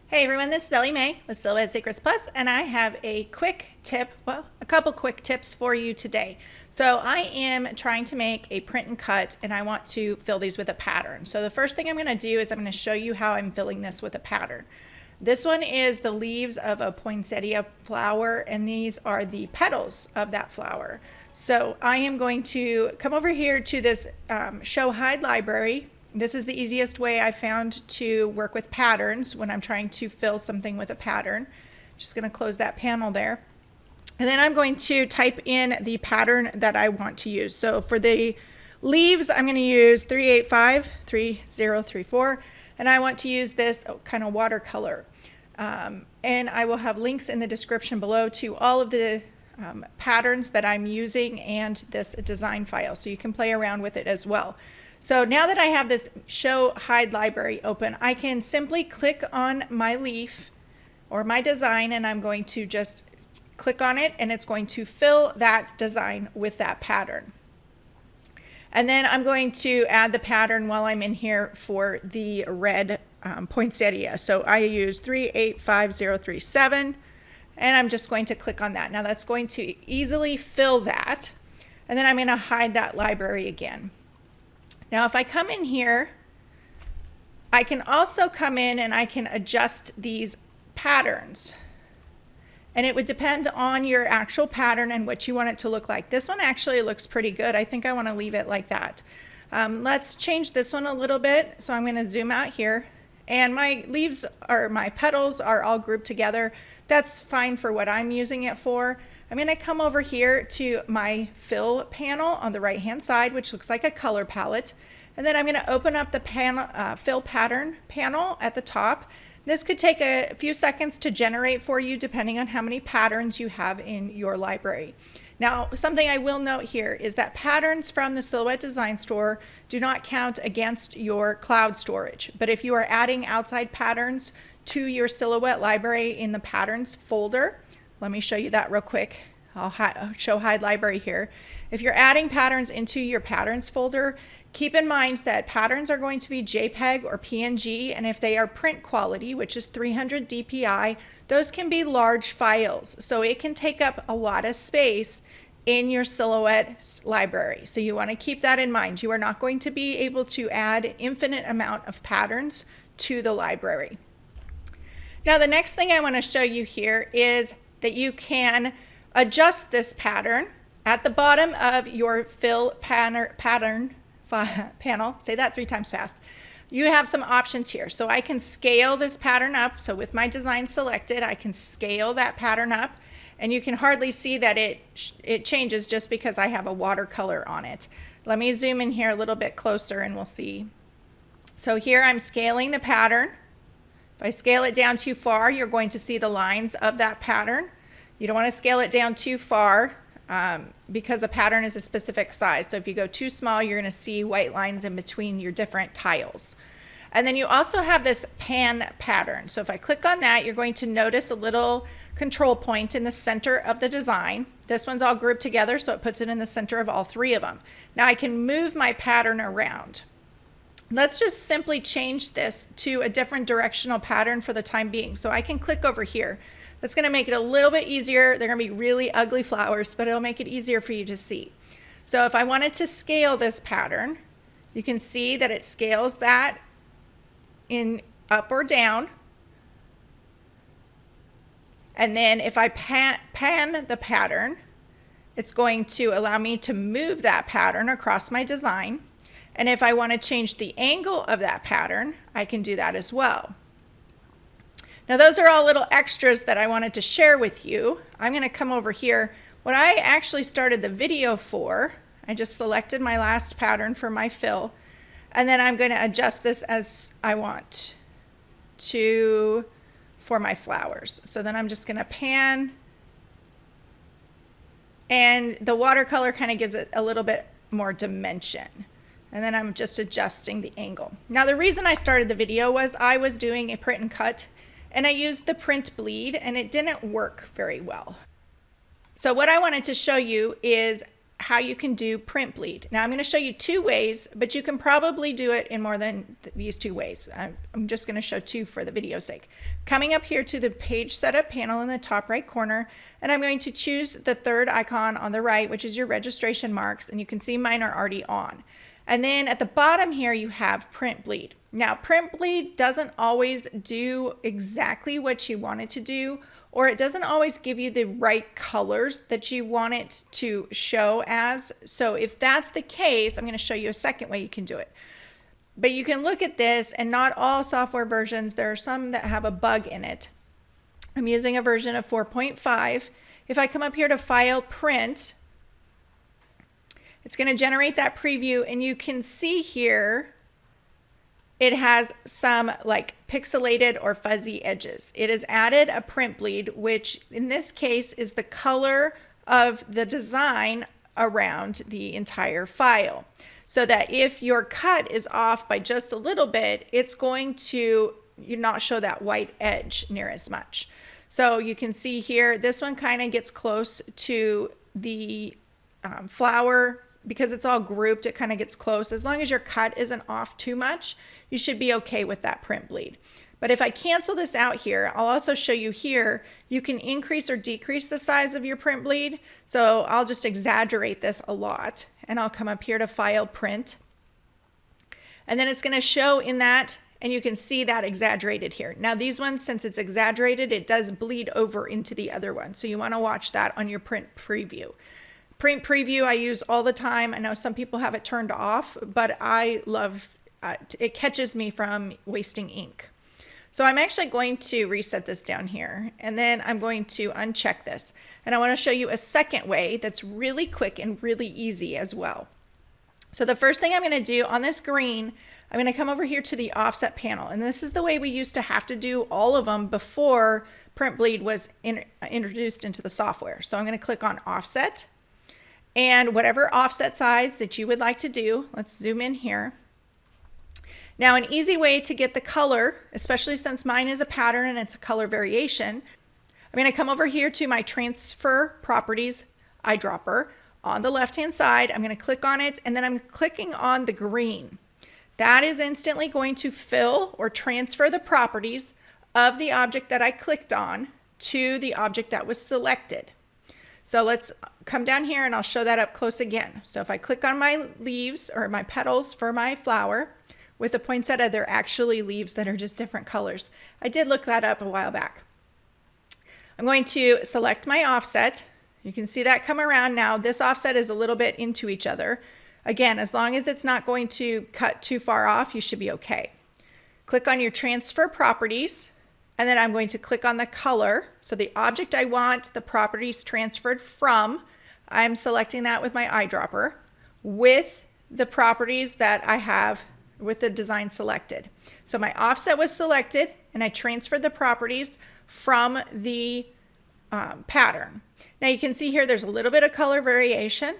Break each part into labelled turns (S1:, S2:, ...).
S1: Hey everyone, this is Ellie Mae with Silhouette Secrets Plus, and I have a quick tip, well, a couple quick tips for you today. So I am trying to make a print and cut, and I want to fill these with a pattern. So the first thing I'm going to do is I'm going to show you how I'm filling this with a pattern. This one is the leaves of a poinsettia flower, and these are the petals of that flower. So I am going to come over here to this Show Hide library. This is the easiest way I found to work with patterns when I'm trying to fill something with a pattern. Just going to close that panel there. And then I'm going to type in the pattern that I want to use. So for the leaves, I'm going to use 3853034, and I want to use this kind of watercolor. And I will have links in the description below to all of the patterns that I'm using and this design file, so you can play around with it as well. So now that I have this Show Hide library open, I can simply click on my leaf or my design, and I'm going to just click on it, and it's going to fill that design with that pattern. And then I'm going to add the pattern while I'm in here for the red poinsettia. So I use 3853037, and I'm just going to click on that. Now that's going to easily fill that, and then I'm going to hide that library again. Now if I come in here, I can also come in and I can adjust these patterns. And it would depend on your actual pattern and what you want it to look like. This one actually looks pretty good. I think I want to leave it like that. Let's change this one a little bit. So I'm going to zoom out here. And my leaves or my petals are all grouped together. That's fine for what I'm using it for. I'm going to come over here to my fill panel on the right hand side, which looks like a color palette. And then I'm going to open up the panel, fill pattern panel at the top. This could take a few seconds to generate for you depending on how many patterns you have in your library. Now, something I will note here is that patterns from the Silhouette Design Store do not count against your cloud storage. But if you are adding outside patterns to your Silhouette library in the patterns folder, let me show you that real quick. I'll show Hide library here. If you're adding patterns into your patterns folder, keep in mind that patterns are going to be JPEG or PNG, and if they are print quality, which is 300 dpi, those can be large files. So it can take up a lot of space in your Silhouette library. So you want to keep that in mind. You are not going to be able to add infinite amount of patterns to the library. Now the next thing I want to show you here is that you can adjust this pattern at the bottom of your fill pattern panel. Say that 3 times fast. You have some options here. So I can scale this pattern up. So with my design selected, I can scale that pattern up, and you can hardly see that it changes just because I have a watercolor on it. Let me zoom in here a little bit closer and we'll see. So here I'm scaling the pattern. If I scale it down too far, you're going to see the lines of that pattern. You don't want to scale it down too far because a pattern is a specific size. So if you go too small, you're going to see white lines in between your different tiles. And then you also have this pan pattern. So if I click on that, you're going to notice a little control point in the center of the design. This one's all grouped together, so it puts it in the center of all 3 of them. Now I can move my pattern around. Let's just simply change this to a different directional pattern for the time being. So I can click over here. That's going to make it a little bit easier. They're going to be really ugly flowers, but it'll make it easier for you to see. So if I wanted to scale this pattern, you can see that it scales that in up or down. And then if I pan the pattern, it's going to allow me to move that pattern across my design. And if I want to change the angle of that pattern, I can do that as well. Now those are all little extras that I wanted to share with you. I'm going to come over here. What I actually started the video for, I just selected my last pattern for my fill, and then I'm going to adjust this as I want to for my flowers. So then I'm just going to pan, and the watercolor kind of gives it a little bit more dimension. And then I'm just adjusting the angle. Now the reason I started the video was I was doing a print and cut, and I used the print bleed, and it didn't work very well. So what I wanted to show you is how you can do print bleed. Now I'm going to show you 2 ways, but you can probably do it in more than these 2 ways. I'm just going to show 2 for the video's sake. Coming up here to the page setup panel in the top right corner, and I'm going to choose the 3rd icon on the right, which is your registration marks, and you can see mine are already on. And then at the bottom here you have print bleed. Now print bleed doesn't always do exactly what you want it to do, or it doesn't always give you the right colors that you want it to show as. So if that's the case, I'm going to show you a second way you can do it. But you can look at this, and not all software versions, there are some that have a bug in it. I'm using a version of 4.5. If I come up here to File, Print, it's going to generate that preview, and you can see here it has some like pixelated or fuzzy edges. It has added a print bleed, which in this case is the color of the design around the entire file. So that if your cut is off by just a little bit, it's going to not show that white edge near as much. So you can see here, this one kind of gets close to the flower. Because it's all grouped, it kind of gets close. As long as your cut isn't off too much, you should be okay with that print bleed. But if I cancel this out here, I'll also show you here, you can increase or decrease the size of your print bleed. So I'll just exaggerate this a lot, and I'll come up here to File, Print. And then it's going to show in that, and you can see that exaggerated here. Now these ones, since it's exaggerated, it does bleed over into the other one. So you want to watch that on your print preview. Print preview I use all the time. I know some people have it turned off, but I love it. Catches me from wasting ink. So I'm actually going to reset this down here, and then I'm going to uncheck this. And I want to show you a second way that's really quick and really easy as well. So the first thing I'm going to do on this green, I'm going to come over here to the offset panel. And this is the way we used to have to do all of them before print bleed was introduced into the software. So I'm going to click on offset. And whatever offset size that you would like to do, let's zoom in here. Now an easy way to get the color, especially since mine is a pattern and it's a color variation, I'm going to come over here to my transfer properties eyedropper. On the left hand side, I'm going to click on it, and then I'm clicking on the green. That is instantly going to fill or transfer the properties of the object that I clicked on to the object that was selected. So let's come down here and I'll show that up close again. So if I click on my leaves or my petals for my flower, with the poinsettia, they're actually leaves that are just different colors. I did look that up a while back. I'm going to select my offset. You can see that come around now. This offset is a little bit into each other. Again, as long as it's not going to cut too far off, you should be okay. Click on your transfer properties. And then I'm going to click on the color. So the object I want the properties transferred from, I'm selecting that with my eyedropper with the properties that I have with the design selected. So my offset was selected, and I transferred the properties from the pattern. Now you can see here there's a little bit of color variation.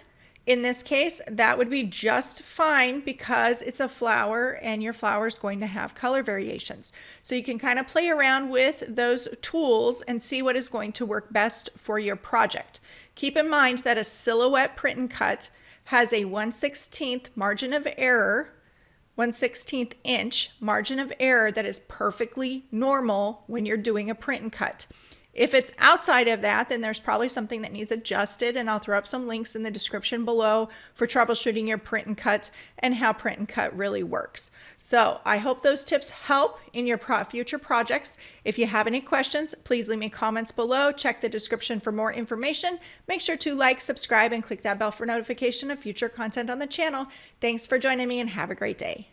S1: In this case, that would be just fine because it's a flower and your flower is going to have color variations. So you can kind of play around with those tools and see what is going to work best for your project. Keep in mind that a silhouette print and cut has a 1/16 margin of error, 1/16 inch margin of error that is perfectly normal when you're doing a print and cut. If it's outside of that, then there's probably something that needs adjusted, and I'll throw up some links in the description below for troubleshooting your print and cut and how print and cut really works. So I hope those tips help in your future projects. If you have any questions, please leave me comments below. Check the description for more information. Make sure to like, subscribe, and click that bell for notification of future content on the channel. Thanks for joining me, and have a great day.